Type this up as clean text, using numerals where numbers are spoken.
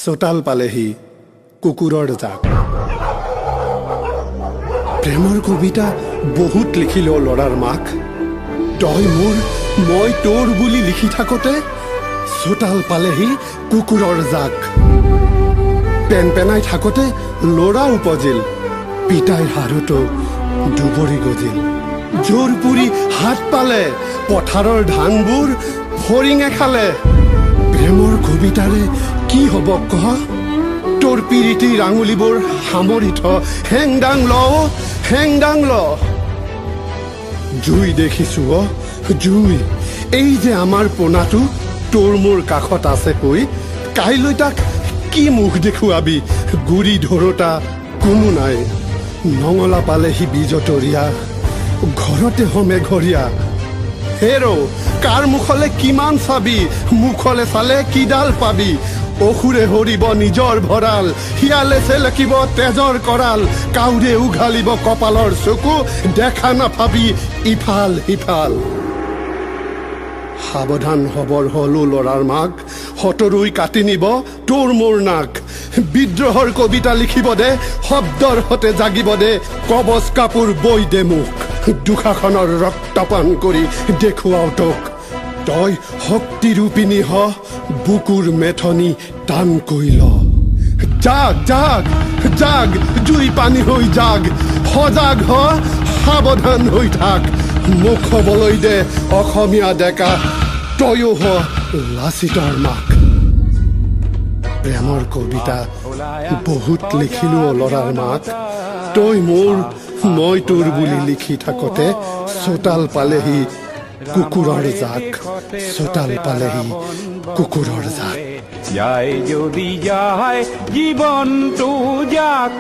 চোতাল পালেহি কুকুৰৰ জাক প্ৰেমৰ কবিতা বহুত লিখিলো ল'ৰাৰ মাক তই মোৰ মই তোৰ বুলি লিখি থাকোতে চোতাল পালেহি কুকুৰৰ জাক পেন পেনাই থাকোতে ল'ৰা উপজিল পিতাইৰ হাৰতো দুবৰি গজিল জোৰ পুৰি হাত পালে পথাৰৰ ধানবোৰ ফৰিঙে খালে প্ৰেমৰ কবিতাৰে কি হ'ব কহ তোৰ পিৰিতিৰ আঙুলিবোৰ সামৰি থ হেংদাং ল জুই দেখিছো জুই এই যে আমাৰ পোনাটো তোৰ মোৰ কাষত আছে কৈ কাইলৈ তাক কি মুখ দেখুৱাবি গুৰি ধৰোতা কোনো নাই নঙলা পালেহি বীজতৰীয়া ঘৰতে হমে ঘৰীয়া হেৰো কাৰ মুখলে কিমান চাবি মুখলে চালে কিডাল পাবি অসুৰে হৰিব নিজৰ ভঁৰাল শিয়ালে চেলেকিব তেজৰ কৰাল কাউৰে উঘালিব কপালৰ চকু দেখা নাপাবি ইফাল সিফাল সাৱধান হবৰ হলো ল'ৰাৰ মাক হতৰুই কাটি নিব তোৰ মোৰ নাক বিদ্ৰোহৰ কবিতা লিখিব দে শব্দৰ হতে জাগিব দে কবচ কাপোৰ বৈ দে মুখ দুখাখনৰ ৰক্তপান কৰি দেখুৱাও তোক তই শক্তিৰূপিণী হ বুকুৰ মেথনি টান কইল জাগ জাগ জাগ জুই পানী হৈ জাগ সজাগ হ সাৱধান হৈ থাক মুখ হবলৈ দে অসমীয়া ডেকা তয়ো হ লাচিতৰ মাক প্ৰেমৰ কবিতা বহুত লিখিলো ল'ৰাৰ মাক তই মোৰ মই তোৰ বুলি লিখি থাকোতে চোতাল পালেহি কুকুৰৰ জাক চোতাল পালেহি কুকুৰৰ জাক যায় যদি যায় জীৱনটো যাক